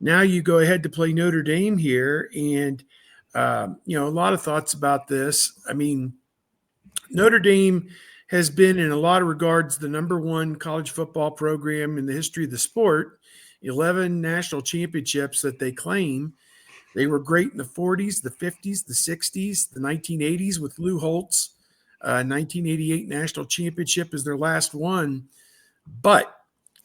now you go ahead to play Notre Dame here, and a lot of thoughts about this. I mean, Notre Dame has been, in a lot of regards, the number one college football program in the history of the sport. 11 national championships that they claim. They were great in the 40s, the 50s, the 60s, the 1980s with Lou Holtz. 1988 national championship is their last one. But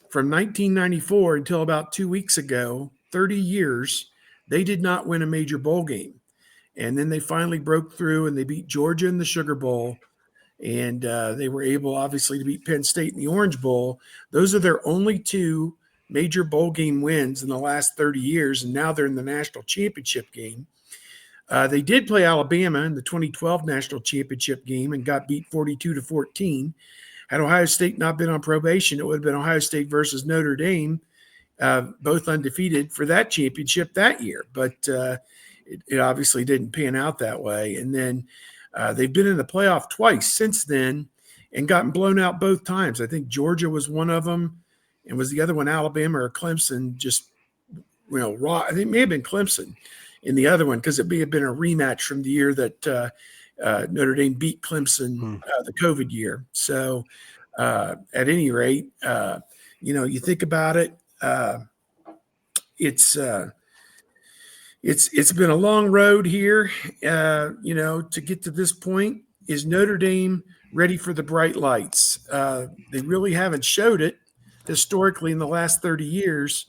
from 1994 until about 2 weeks ago, 30 years, they did not win a major bowl game. And then they finally broke through and they beat Georgia in the Sugar Bowl. And they were able, obviously, to beat Penn State in the Orange Bowl. Those are their only two major bowl game wins in the last 30 years, and now they're in the national championship game. They did play Alabama in the 2012 national championship game and got beat 42-14. Had Ohio State not been on probation, it would have been Ohio State versus Notre Dame, both undefeated for that championship that year. But it obviously didn't pan out that way. And then they've been in the playoff twice since then and gotten blown out both times. I think Georgia was one of them, and was the other one Alabama or Clemson? Just, raw. I think it may have been Clemson in the other one, because it may have been a rematch from the year that Notre Dame beat Clemson the COVID year. So at any rate, you think about it, it's been a long road here, to get to this point. Is Notre Dame ready for the bright lights? They really haven't showed it historically in the last 30 years,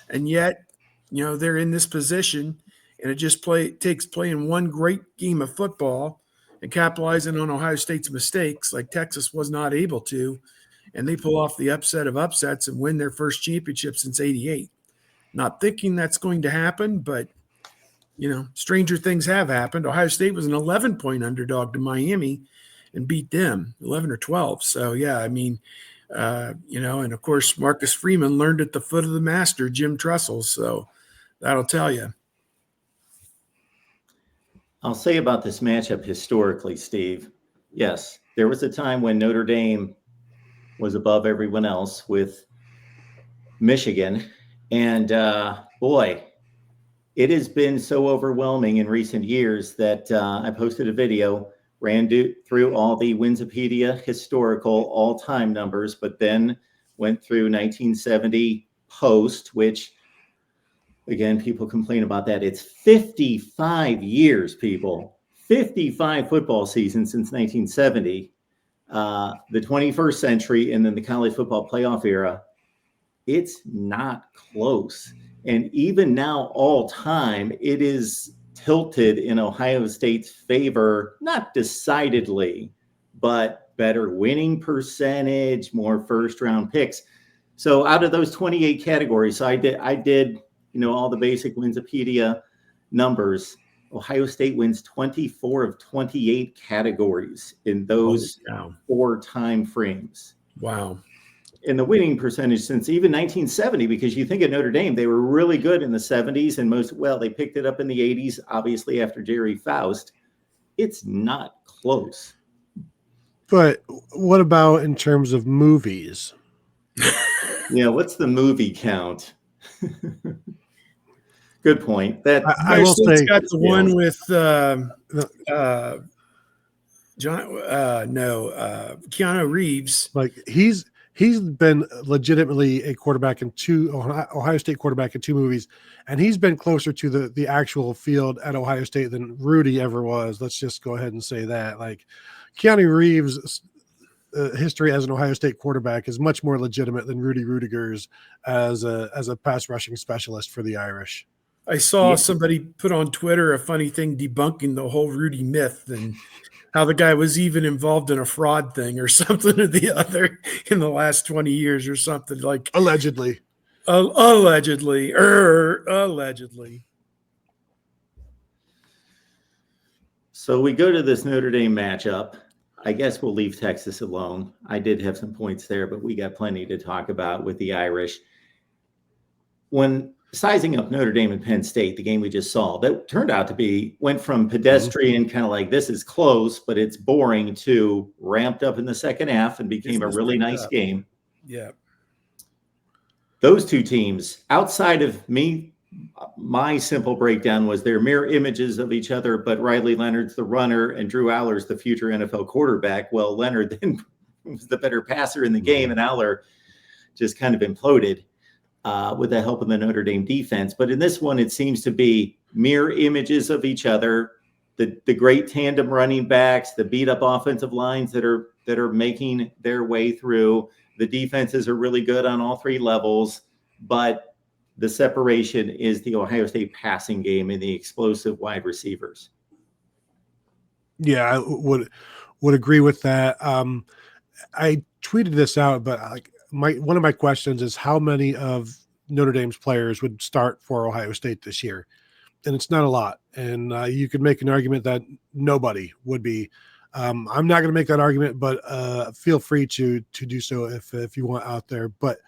and yet, they're in this position, and it just takes playing one great game of football and capitalizing on Ohio State's mistakes, like Texas was not able to, and they pull off the upset of upsets and win their first championship since '88. Not thinking that's going to happen, but stranger things have happened. Ohio State was an 11-point underdog to Miami and beat them 11 or 12. So yeah, I mean. And of course, Marcus Freeman learned at the foot of the master, Jim Tressel. So that'll tell you. I'll say about this matchup historically, Steve. Yes, there was a time when Notre Dame was above everyone else with Michigan. And boy, it has been so overwhelming in recent years that I posted a video, ran through all the Winsipedia historical all-time numbers, but then went through 1970 post, which, again, people complain about that. It's 55 years, people. 55 football seasons since 1970. The 21st century, and then the college football playoff era. It's not close. And even now, all time, it is tilted in Ohio State's favor, not decidedly, but better winning percentage, more first-round picks. So out of those 28 categories, so I did, all the basic Winsipedia numbers. Ohio State wins 24 of 28 categories in those 4 time frames. Wow. And the winning percentage since even 1970, because you think of Notre Dame, they were really good in the 70s and they picked it up in the 80s, obviously after Jerry Faust. It's not close. But what about in terms of movies? Yeah, what's the movie count? Good point. That I will say, got the one with Keanu Reeves. Like he's been legitimately a quarterback in 2 Ohio State quarterback in 2 movies, and he's been closer to the actual field at Ohio State than Rudy ever was. Let's just go ahead and say that. Like Keanu Reeves' history as an Ohio State quarterback is much more legitimate than Rudy Rudiger's as a pass rushing specialist for the Irish. I saw somebody put on Twitter a funny thing debunking the whole Rudy myth and how the guy was even involved in a fraud thing or something or the other in the last 20 years or something, like allegedly. Allegedly. So we go to this Notre Dame matchup. I guess we'll leave Texas alone. I did have some points there, but we got plenty to talk about with the Irish. When sizing up Notre Dame and Penn State, the game we just saw, that turned out to went from pedestrian, kind of like this is close, but it's boring, to ramped up in the second half and became a really nice game. Yeah. Those two teams, outside of me my simple breakdown was they're mirror images of each other, but Riley Leonard's the runner and Drew Aller's the future NFL quarterback. Well, Leonard then was the better passer in the game, and Aller just kind of imploded with the help of the Notre Dame defense. But in this one, it seems to be mirror images of each other. The great tandem running backs, the beat up offensive lines that are making their way through. The defenses are really good on all three levels, but the separation is the Ohio State passing game and the explosive wide receivers. Yeah, I would agree with that. I tweeted this out, but one of my questions is how many of Notre Dame's players would start for Ohio State this year? And it's not a lot. And you could make an argument that nobody would be. I'm not going to make that argument, but feel free to do so if you want out there. But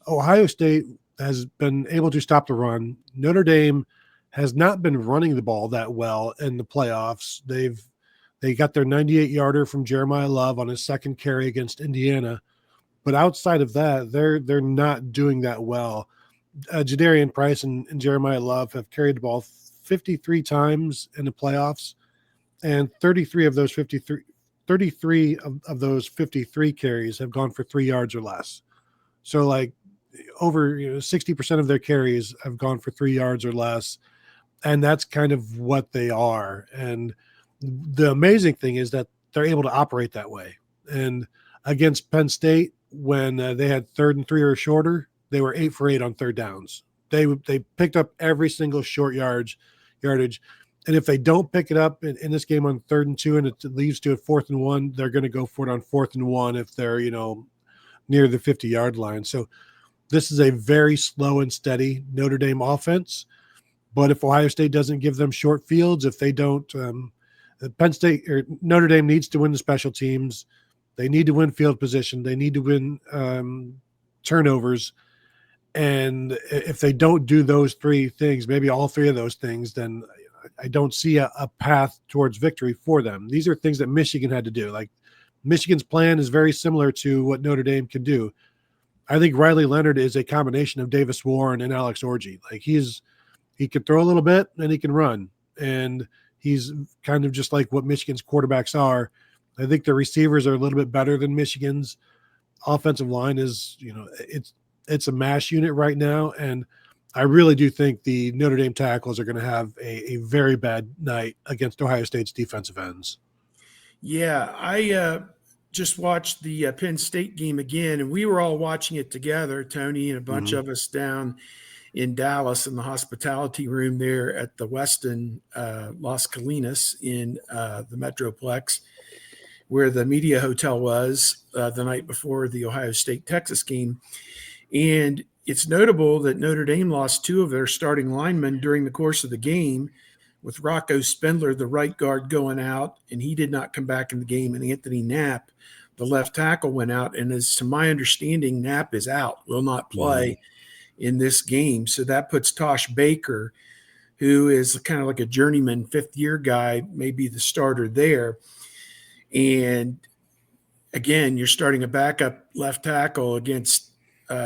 Ohio State has been able to stop the run. Notre Dame has not been running the ball that well in the playoffs. They got their 98-yarder from Jeremiah Love on his second carry against Indiana. But outside of that, they're not doing that well. Jadarian Price and Jeremiah Love have carried the ball 53 times in the playoffs, and 33 of those 53 carries have gone for 3 yards or less. So like over 60% of their carries have gone for 3 yards or less, and that's kind of what they are. And the amazing thing is that they're able to operate that way. And against Penn State, when they had 3rd and 3 or shorter, they were 8 for 8 on third downs. They picked up every single short yardage. And if they don't pick it up in this game on 3rd and 2 and it leads to a 4th and 1, they're going to go for it on 4th and 1 if they're, near the 50-yard line. So this is a very slow and steady Notre Dame offense. But if Ohio State doesn't give them short fields, if they don't, Penn State or Notre Dame needs to win the special teams. They need to win field position. They need to win turnovers. And if they don't do those three things, maybe all three of those things, then I don't see a path towards victory for them. These are things that Michigan had to do. Like Michigan's plan is very similar to what Notre Dame can do. I think Riley Leonard is a combination of Davis Warren and Alex Orji. Like he can throw a little bit and he can run. And he's kind of just like what Michigan's quarterbacks are. I think the receivers are a little bit better than Michigan's. Offensive line is, it's a mash unit right now. And I really do think the Notre Dame tackles are going to have a very bad night against Ohio State's defensive ends. Yeah, I just watched the Penn State game again, and we were all watching it together, Tony and a bunch of us down in Dallas in the hospitality room there at the Westin Las Colinas in the Metroplex, where the media hotel was the night before the Ohio State-Texas game. And it's notable that Notre Dame lost 2 of their starting linemen during the course of the game, with Rocco Spindler, the right guard, going out, and he did not come back in the game. And Anthony Knapp, the left tackle, went out. And as to my understanding, Knapp is out, will not play in this game. So that puts Tosh Baker, who is kind of like a journeyman 5th-year guy, maybe the starter there. And again, you're starting a backup left tackle against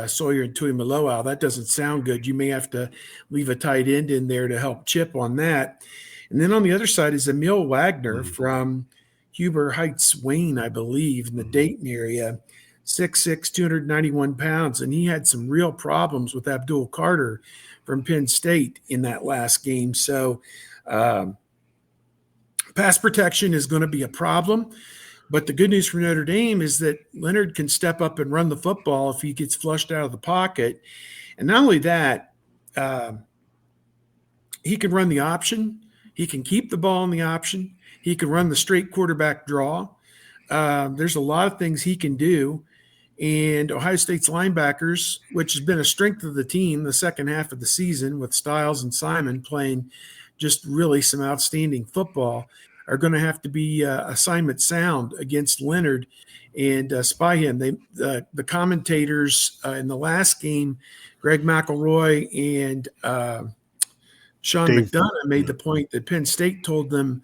Sawyer and Tuimoloau. That doesn't sound good. You may have to leave a tight end in there to help chip on that. And then on the other side is Emil Wagner from Huber Heights, Wayne, I believe, in the Dayton area, 6'6", 291 pounds. And he had some real problems with Abdul Carter from Penn State in that last game. So pass protection is going to be a problem. But the good news for Notre Dame is that Leonard can step up and run the football if he gets flushed out of the pocket. And not only that, he can run the option. He can keep the ball in the option. He can run the straight quarterback draw. There's a lot of things he can do. And Ohio State's linebackers, which has been a strength of the team the second half of the season with Stiles and Simon playing just really some outstanding football, are going to have to be assignment sound against Leonard and spy him. The commentators in the last game, Greg McElroy and Sean McDonough, made the point that Penn State told them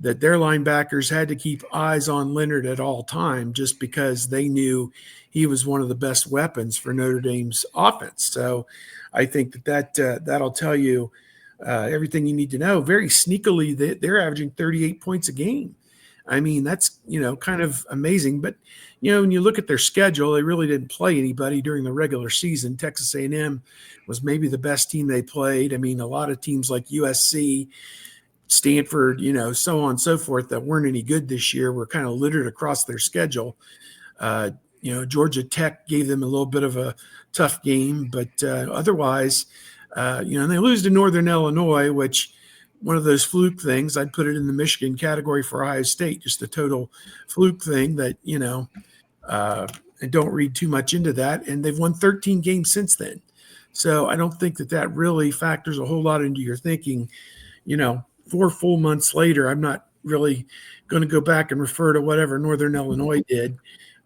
that their linebackers had to keep eyes on Leonard at all time just because they knew he was one of the best weapons for Notre Dame's offense. So I think that'll tell you everything you need to know. Very sneakily, they're averaging 38 points a game. I mean, that's, kind of amazing. But, when you look at their schedule, they really didn't play anybody during the regular season. Texas A&M was maybe the best team they played. I mean, a lot of teams like USC, Stanford, so on and so forth that weren't any good this year were kind of littered across their schedule. Georgia Tech gave them a little bit of a tough game, but otherwise, and they lose to Northern Illinois, which one of those fluke things. I'd put it in the Michigan category for Ohio State, just a total fluke thing that, and don't read too much into that. And they've won 13 games since then. So I don't think that really factors a whole lot into your thinking. 4 full months later, I'm not really going to go back and refer to whatever Northern Illinois did.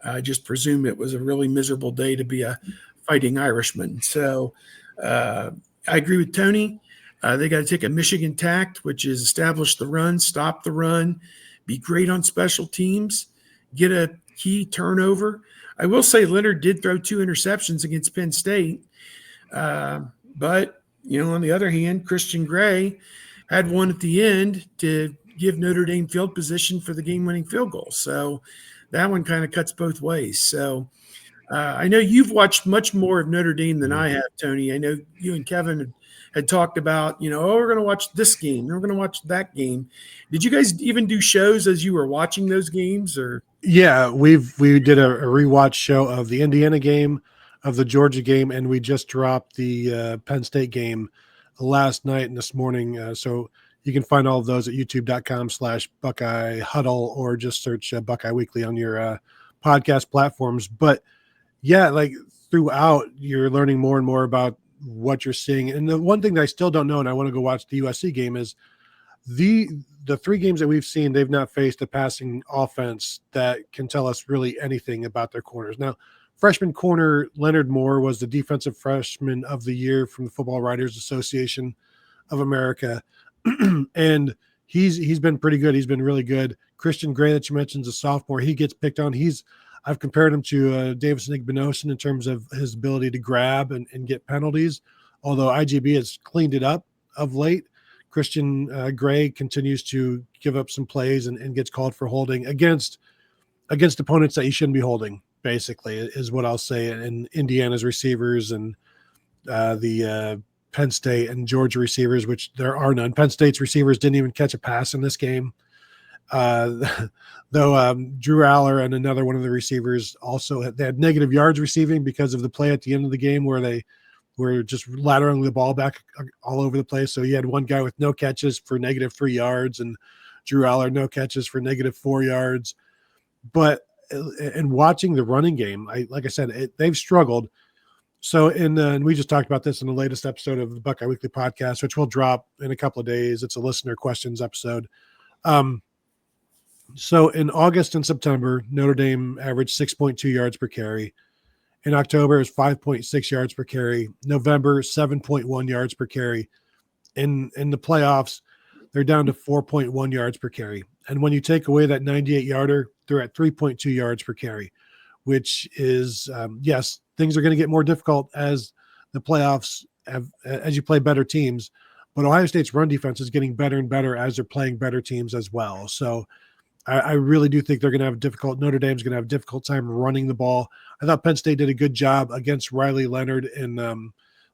I just presume it was a really miserable day to be a Fighting Irishman. So I agree with Tony. They got to take a Michigan tact, which is establish the run, stop the run, be great on special teams, get a key turnover. I will say Leonard did throw 2 interceptions against Penn State. But, on the other hand, Christian Gray had one at the end to give Notre Dame field position for the game-winning field goal. So that one kind of cuts both ways. So I know you've watched much more of Notre Dame than I have, Tony. I know you and Kevin had talked about, we're going to watch this game, we're going to watch that game. Did you guys even do shows as you were watching those games, or? Yeah, we did a rewatch show of the Indiana game, of the Georgia game, and we just dropped the Penn State game last night and this morning. So you can find all of those at youtube.com/Buckeye Huddle, or just search Buckeye Weekly on your podcast platforms. But yeah, like throughout, you're learning more and more about what you're seeing. And the one thing that I still don't know, and I want to go watch the USC game, is the 3 games that we've seen, they've not faced a passing offense that can tell us really anything about their corners. Now, freshman corner Leonard Moore was the defensive freshman of the year from the Football Writers Association of America. And he's been pretty good. He's been really good. Christian Gray, that you mentioned, is a sophomore. He gets picked on. I've compared him to Davison Igbinosun in terms of his ability to grab and get penalties, although IGB has cleaned it up of late. Christian Gray continues to give up some plays and gets called for holding against opponents that he shouldn't be holding, basically, is what I'll say. And Indiana's receivers and the Penn State and Georgia receivers, which there are none. Penn State's receivers didn't even catch a pass in this game. Though Drew Aller and another one of the receivers also they had negative yards receiving because of the play at the end of the game where they were just lateraling the ball back all over the place. So you had one guy with no catches for -3 yards and Drew Aller no catches for -4 yards. But in watching the running game, like I said, they've struggled. So and we just talked about this in the latest episode of the Buckeye Weekly podcast, which will drop in a couple of days. It's a listener questions episode. So in August and September, Notre Dame averaged 6.2 yards per carry. In October, it was 5.6 yards per carry. November, 7.1 yards per carry. In the playoffs, they're down to 4.1 yards per carry. And when you take away that 98-yarder, they're at 3.2 yards per carry, which is, yes, things are going to get more difficult as the playoffs as you play better teams. But Ohio State's run defense is getting better and better as they're playing better teams as well. So I really do think Notre Dame's going to have a difficult time running the ball. I thought Penn State did a good job against Riley Leonard in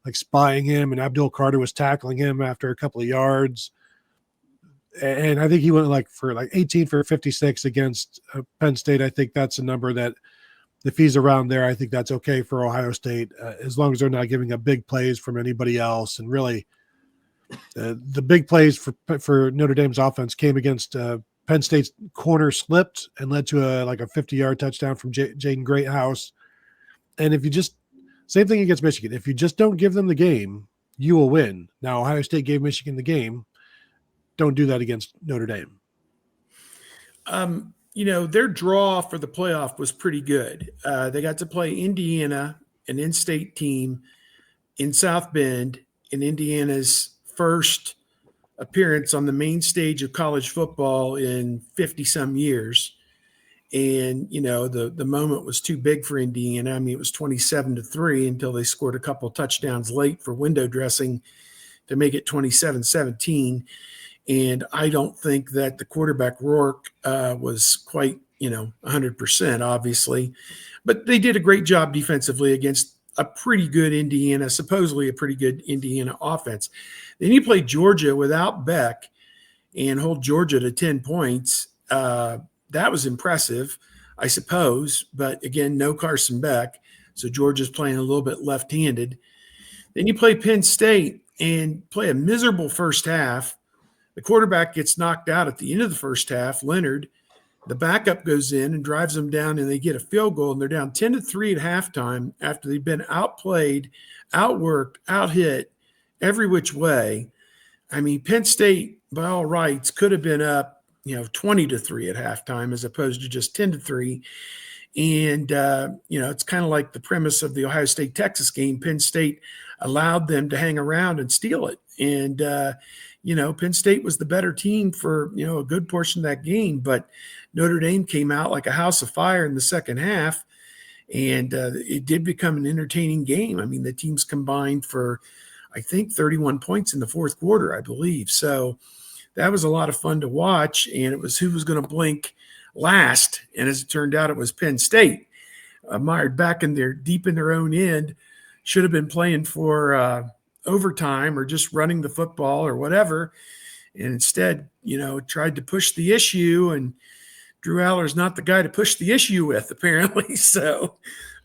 like spying him, and Abdul Carter was tackling him after a couple of yards. And I think he went for 18 for 56 against Penn State. I think that's a number that if he's around there, I think that's okay for Ohio State, as long as they're not giving up big plays from anybody else. And really, the big plays for Notre Dame's offense came against Penn State's corner slipped and led to a 50-yard touchdown from Jaden Greathouse. And if you just same thing against Michigan, if you just don't give them the game, you will win. Now, Ohio State gave Michigan the game. Don't do that against Notre Dame. Their draw for the playoff was pretty good. They got to play Indiana, an in-state team, in South Bend, in Indiana's first appearance on the main stage of college football in 50 some years. And, the moment was too big for Indiana. I mean, it was 27-3 until they scored a couple touchdowns late for window dressing to make it 27-17. And I don't think that the quarterback Rourke was quite, 100%, obviously. But they did a great job defensively against a pretty good Indiana, supposedly a pretty good Indiana offense. Then you play Georgia without Beck and hold Georgia to 10 points. That was impressive, I suppose. But again, no Carson Beck. So Georgia's playing a little bit left-handed. Then you play Penn State and play a miserable first half. The quarterback gets knocked out at the end of the first half, Leonard. The backup goes in and drives them down, and they get a field goal, and they're down 10-3 at halftime after they've been outplayed, outworked, outhit every which way. I mean, Penn State, by all rights, could have been up, 20-3 at halftime as opposed to just 10-3. And, it's kind of like the premise of the Ohio State-Texas game. Penn State allowed them to hang around and steal it. And, Penn State was the better team for, a good portion of that game. But Notre Dame came out like a house of fire in the second half. And it did become an entertaining game. I mean, the teams combined for, I think, 31 points in the fourth quarter, I believe. So that was a lot of fun to watch. And it was who was going to blink last. And as it turned out, it was Penn State. Mired back in there, deep in their own end, should have been playing for overtime or just running the football or whatever. And instead, tried to push the issue, and Drew Aller's not the guy to push the issue with, apparently. So,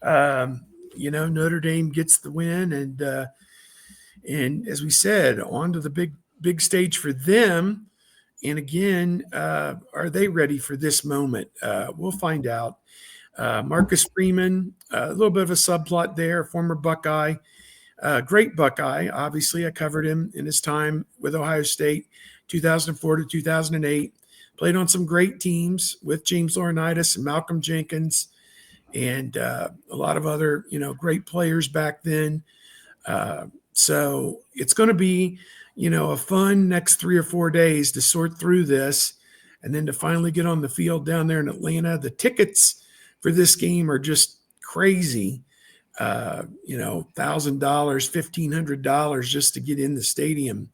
Notre Dame gets the win, and as we said, on to the big stage for them. And again, are they ready for this moment? We'll find out. Marcus Freeman, a little bit of a subplot there, former Buckeye, great Buckeye. Obviously, I covered him in his time with Ohio State, 2004 to 2008. Played on some great teams with James Laurinaitis and Malcolm Jenkins and a lot of other, great players back then. So it's going to be, a fun next 3 or 4 days to sort through this and then to finally get on the field down there in Atlanta. The tickets for this game are just crazy. $1,000, $1,500 just to get in the stadium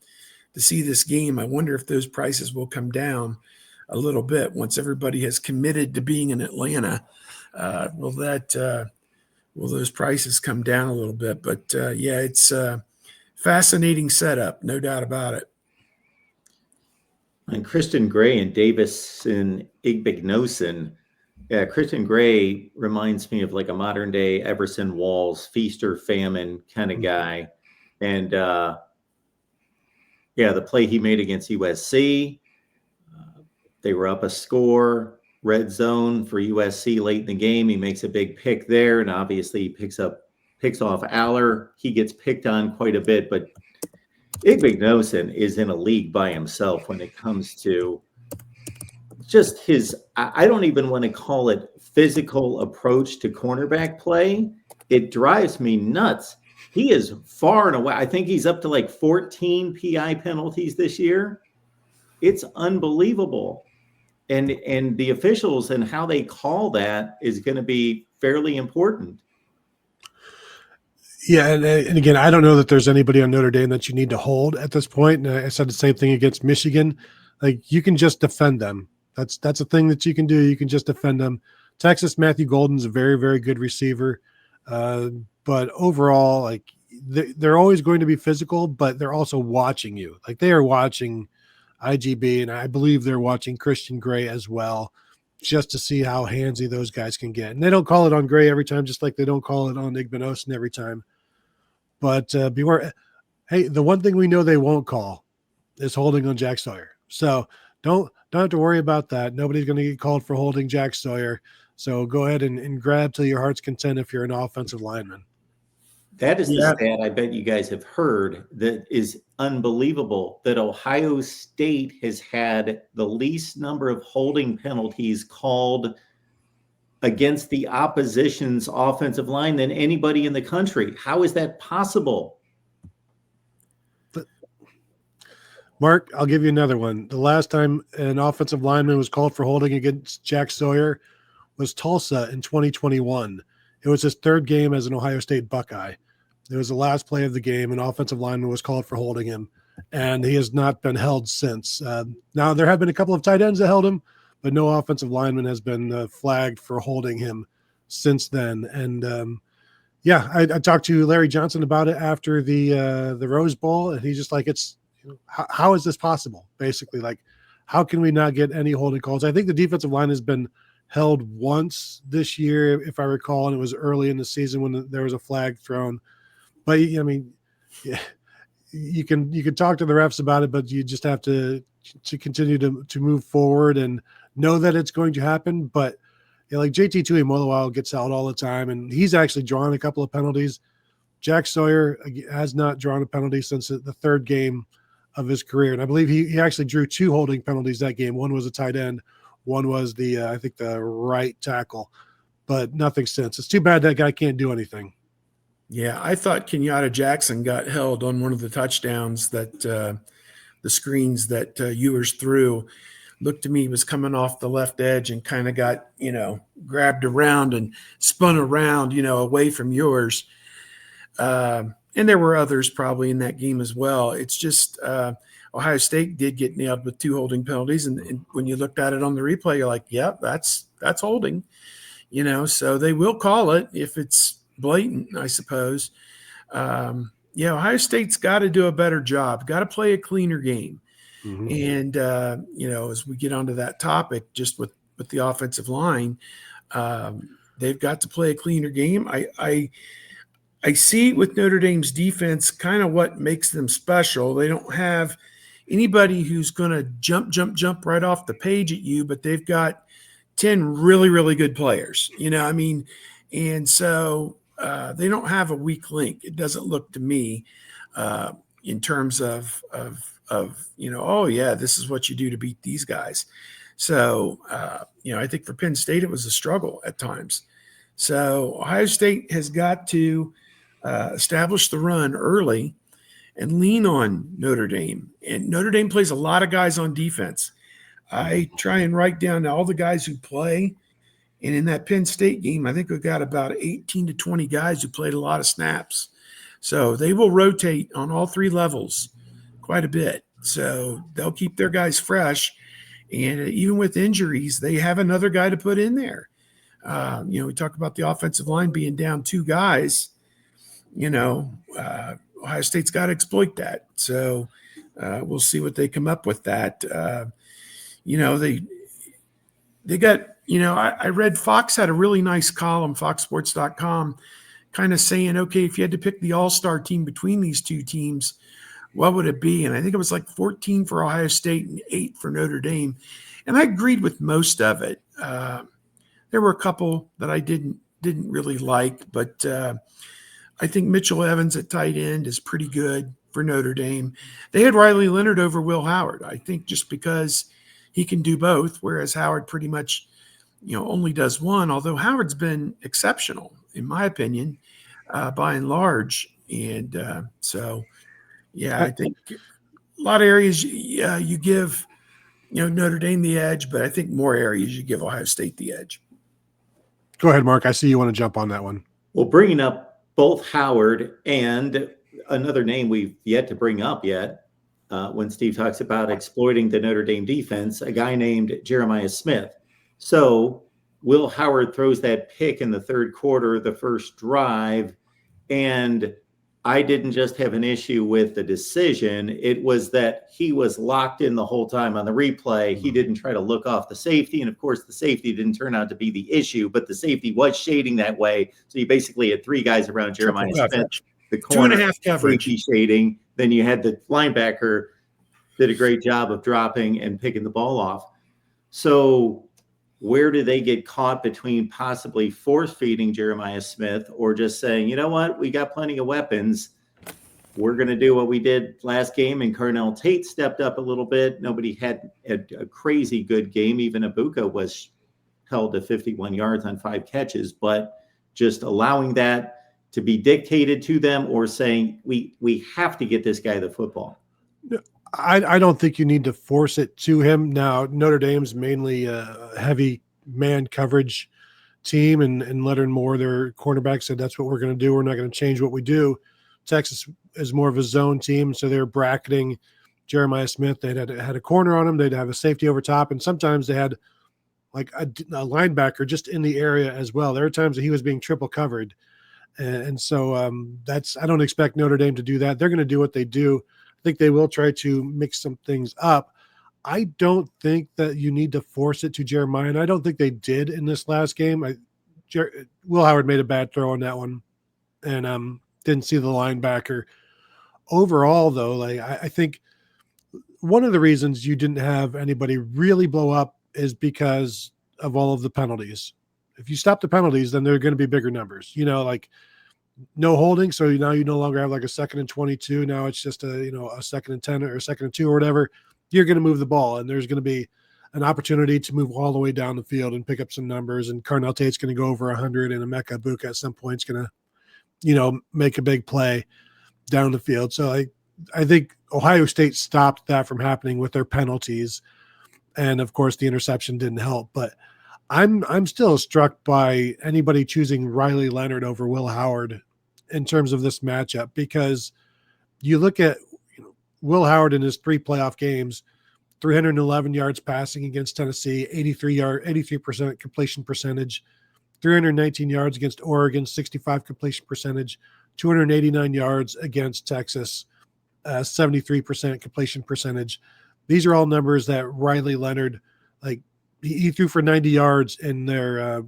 to see this game. I wonder if those prices will come down a little bit once everybody has committed to being in Atlanta. Will those prices come down a little bit? But it's a fascinating setup, no doubt about it. And Christian Gray and Davison Igbignosin. Yeah, Christian Gray reminds me of like a modern day Everson Walls, feast or famine kind of guy. And the play he made against USC, they were up a score, red zone for USC late in the game. He makes a big pick there, and obviously he picks off Aller. He gets picked on quite a bit, but Igbignosin is in a league by himself when it comes to just his, I don't even want to call it physical approach to cornerback play. It drives me nuts. He is far and away. I think he's up to like 14 PI penalties this year. It's unbelievable. And the officials and how they call that is going to be fairly important. Yeah, and again, I don't know that there's anybody on Notre Dame that you need to hold at this point. And I said the same thing against Michigan. Like, you can just defend them. That's a thing that you can do. You can just defend them. Texas, Matthew Golden's a very, very good receiver. But overall, like, they're always going to be physical, but they're also watching you. Like, they are watching IGB, and I believe they're watching Christian Gray as well, just to see how handsy those guys can get. And they don't call it on Gray every time, just like they don't call it on Igbinosin every time. But beware. Hey, the one thing we know they won't call is holding on Jack Sawyer. So don't have to worry about that. Nobody's going to get called for holding Jack Sawyer. So go ahead and grab till your heart's content if you're an offensive lineman. That is the stat I bet you guys have heard that is unbelievable, that Ohio State has had the least number of holding penalties called against the opposition's offensive line than anybody in the country. How is that possible? Mark, I'll give you another one. The last time an offensive lineman was called for holding against Jack Sawyer was Tulsa in 2021. It was his third game as an Ohio State Buckeye. It was the last play of the game. An offensive lineman was called for holding him, and he has not been held since. Now, there have been a couple of tight ends that held him, but no offensive lineman has been flagged for holding him since then. And I talked to Larry Johnson about it after the Rose Bowl, and he's just like, how is this possible? Basically, like, how can we not get any holding calls? I think the defensive line has been held once this year, if I recall, and it was early in the season when there was a flag thrown. But I mean, yeah, you can talk to the refs about it, but you just have to continue to move forward and know that it's going to happen. But like JT Tuimoloau gets out all the time, and he's actually drawn a couple of penalties. Jack Sawyer has not drawn a penalty since the third game of his career, and I believe he actually drew 2 holding penalties that game. One was a tight end, one was I think the right tackle, but nothing since. It's too bad that guy can't do anything. Yeah, I thought Kenyatta Jackson got held on one of the touchdowns that the screens that Ewers threw. Looked to me was coming off the left edge and kind of got, grabbed around and spun around, away from Ewers. And there were others probably in that game as well. It's just Ohio State did get nailed with 2 holding penalties. And when you looked at it on the replay, you're like, yeah, that's holding, so they will call it if it's blatant, I suppose. Ohio State's got to do a better job, got to play a cleaner game. Mm-hmm. And, as we get onto that topic, just with the offensive line, they've got to play a cleaner game. I see with Notre Dame's defense kind of what makes them special. They don't have anybody who's going to jump right off the page at you, but they've got 10 really, really good players, and so they don't have a weak link. It doesn't look to me in terms of oh yeah, this is what you do to beat these guys. So I think for Penn State it was a struggle at times. So Ohio State has got to establish the run early and lean on Notre Dame. And Notre Dame plays a lot of guys on defense. I try and write down all the guys who play. And in that Penn State game, I think we've got about 18 to 20 guys who played a lot of snaps. So they will rotate on all 3 levels quite a bit. So they'll keep their guys fresh. And even with injuries, they have another guy to put in there. We talk about the offensive line being down 2 guys. Ohio State's got to exploit that. So we'll see what they come up with that. They got, I read Fox had a really nice column, foxsports.com, kind of saying, okay, if you had to pick the all-star team between these 2 teams, what would it be? And I think it was like 14 for Ohio State and 8 for Notre Dame. And I agreed with most of it. There were a couple that I didn't really like, but I think Mitchell Evans at tight end is pretty good for Notre Dame. They had Riley Leonard over Will Howard, I think, just because he can do both, whereas Howard pretty much, only does one, although Howard's been exceptional, in my opinion, by and large. And I think a lot of areas you give, Notre Dame the edge, but I think more areas you give Ohio State the edge. Go ahead, Mark. I see you want to jump on that one. Well, bringing up both Howard and another name we've yet to bring up yet, when Steve talks about exploiting the Notre Dame defense, a guy named Jeremiah Smith. So Will Howard throws that pick in the 3rd quarter, the first drive, and I didn't just have an issue with the decision. It was that he was locked in the whole time on the replay. He didn't try to look off the safety. And of course, the safety didn't turn out to be the issue, but the safety was shading that way. So you basically had 3 guys around Jeremiah Smith, the corner, 2.5 coverage, safety shading. Then you had the linebacker did a great job of dropping and picking the ball off. So where do they get caught between possibly force feeding Jeremiah Smith or just saying, you know what, we got plenty of weapons. We're going to do what we did last game. And Carnell Tate stepped up a little bit. Nobody had a crazy good game. Even Ibuka was held to 51 yards on 5 catches, but just allowing that to be dictated to them or saying, we have to get this guy the football. I don't think you need to force it to him. Now, Notre Dame's mainly a heavy man coverage team, and Leonard Moore, their cornerback, said that's what we're going to do. We're not going to change what we do. Texas is more of a zone team, so they're bracketing Jeremiah Smith. They had a corner on him. They'd have a safety over top, and sometimes they had like a linebacker just in the area as well. There were times that he was being triple covered. And so I don't expect Notre Dame to do that. They're going to do what they do. I think they will try to mix some things up. I don't think that you need to force it to Jeremiah, and I don't think they did in this last game. Will Howard made a bad throw on that one, and didn't see the linebacker. Overall, though, like I think one of the reasons you didn't have anybody really blow up is because of all of the penalties. If you stop the penalties, then there are going to be bigger numbers. Like no holding, so now you no longer have like a 2nd and 22. Now it's just a 2nd and 10 or a 2nd and 2 or whatever. You're going to move the ball, and there's going to be an opportunity to move all the way down the field and pick up some numbers. And Carnell Tate's going to go over 100, and Emeka Ibuka at some point is going to, make a big play down the field. So I think Ohio State stopped that from happening with their penalties. And of course the interception didn't help, but I'm still struck by anybody choosing Riley Leonard over Will Howard in terms of this matchup, because you look at Will Howard in his 3 playoff games, 311 yards passing against Tennessee, 83% completion percentage, 319 yards against Oregon, 65 completion percentage, 289 yards against Texas, 73% completion percentage. These are all numbers that Riley Leonard, like he threw for 90 yards in their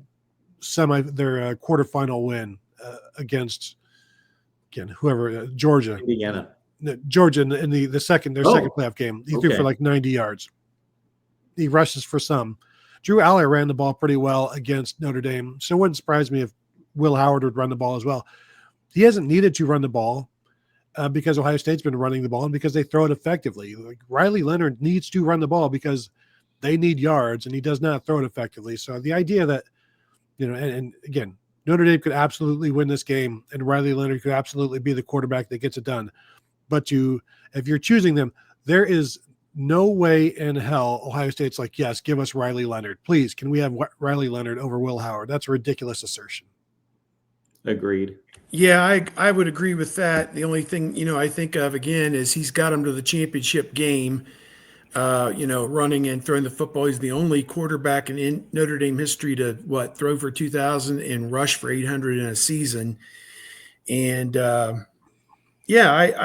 quarterfinal win against whoever Georgia, Indiana. Georgia in the second playoff game. He threw for like 90 yards. He rushes for some. Drew Aller ran the ball pretty well against Notre Dame, so it wouldn't surprise me if Will Howard would run the ball as well. He hasn't needed to run the ball because Ohio State's been running the ball and because they throw it effectively. Like Riley Leonard needs to run the ball because they need yards, and he does not throw it effectively. So the idea that, and again, Notre Dame could absolutely win this game, and Riley Leonard could absolutely be the quarterback that gets it done. But if you're choosing them, there is no way in hell Ohio State's like, yes, give us Riley Leonard. Please, can we have Riley Leonard over Will Howard? That's a ridiculous assertion. Agreed. Yeah, I would agree with that. The only thing, I think of again is he's got him to the championship game, running and throwing the football. He's the only quarterback in Notre Dame history to throw for 2,000 and rush for 800 in a season. And I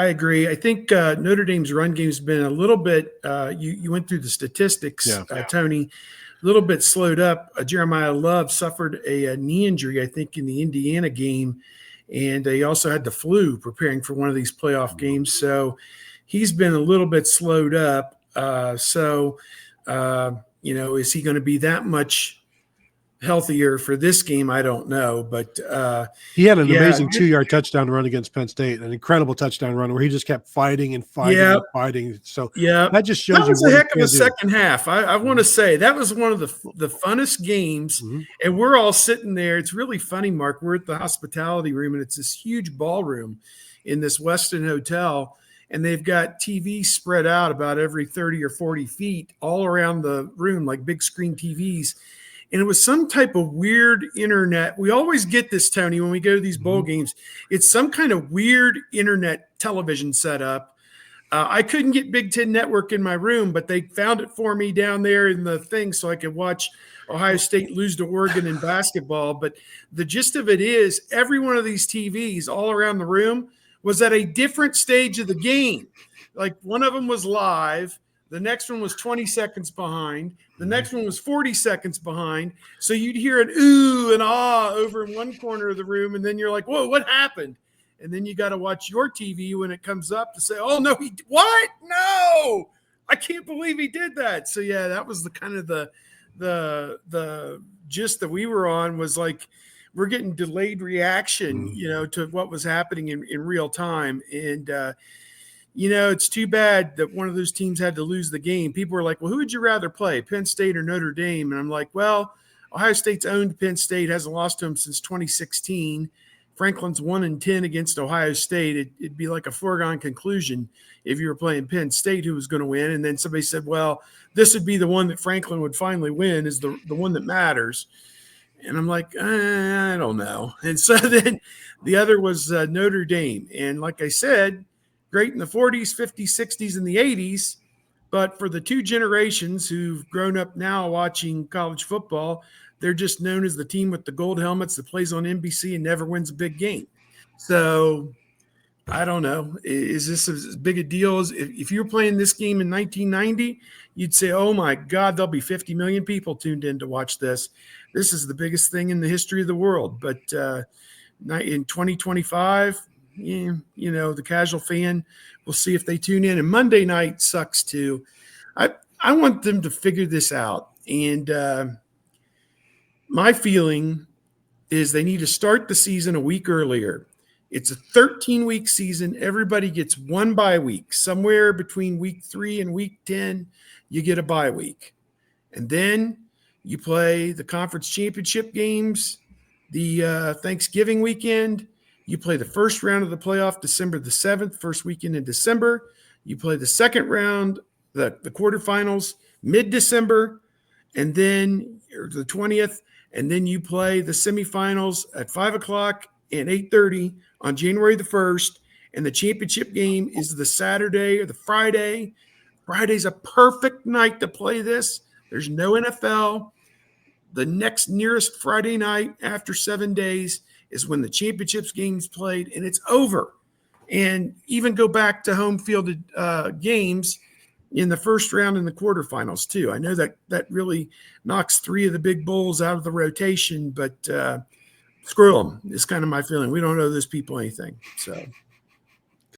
agree. I think Notre Dame's run game's been a little bit, you went through the statistics, Tony, a little bit slowed up. Jeremiah Love suffered a knee injury, I think, in the Indiana game. And he also had the flu preparing for one of these playoff games. So he's been a little bit slowed up. Is he going to be that much healthier for this game? I don't know. But he had an amazing 2-yard touchdown run against Penn State, an incredible touchdown run where he just kept fighting and fighting and fighting. So that just shows that was a heck of a second half. I want to say that was one of the funnest games. Mm-hmm. And we're all sitting there. It's really funny, Mark. We're at the hospitality room, and it's this huge ballroom in this Westin hotel. And they've got TVs spread out about every 30 or 40 feet all around the room, like big screen TVs. And it was some type of weird internet. We always get this, Tony, when we go to these bowl games. It's some kind of weird internet television setup. I couldn't get Big Ten Network in my room, but they found it for me down there in the thing so I could watch Ohio State lose to Oregon in basketball. But the gist of it is every one of these TVs all around the room was at a different stage of the game. Like one of them was live. The next one was 20 seconds behind. The next one was 40 seconds behind. So you'd hear an ooh and ah over in one corner of the room, and then you're like, whoa, what happened? And then you got to watch your TV when it comes up to say, oh, no, what? No, I can't believe he did that. So, yeah, that was the kind of the gist that we were on was like we're getting delayed reaction, to what was happening in real time. And, it's too bad that one of those teams had to lose the game. People were like, well, who would you rather play, Penn State or Notre Dame? And I'm like, well, Ohio State's owned Penn State, hasn't lost to them since 2016. Franklin's 1-10 against Ohio State, it'd be like a foregone conclusion if you were playing Penn State who was going to win. And then somebody said, well, this would be the one that Franklin would finally win, is the one that matters. And I'm like, I don't know. And so then the other was Notre Dame. And like I said, great in the 40s, 50s, 60s, and the 80s. But for the two generations who've grown up now watching college football, they're just known as the team with the gold helmets that plays on NBC and never wins a big game. So I don't know. Is this as big a deal as if you were playing this game in 1990, you'd say, oh my God, there'll be 50 million people tuned in to watch this. This is the biggest thing in the history of the world. But in 2025, the casual fan, we'll see if they tune in. And Monday night sucks too. I want them to figure this out. And my feeling is they need to start the season a week earlier. It's a 13-week season. Everybody gets one bye week. Somewhere between week 3 and week 10, you get a bye week. And then you play the conference championship games the Thanksgiving weekend. You play the first round of the playoff December the 7th, first weekend in December. You play the second round, the quarterfinals, mid-December, and then the 20th. And then you play the semifinals at 5 o'clock and 8:30 on January the 1st. And the championship game is the Saturday or the Friday. Friday's a perfect night to play this. There's no NFL. The next nearest Friday night after 7 days is when the championships game's played, and it's over. And even go back to home fielded games in the first round and the quarterfinals too. I know that really knocks 3 of the big bowls out of the rotation, but screw them. It's kind of my feeling. We don't owe those people anything. So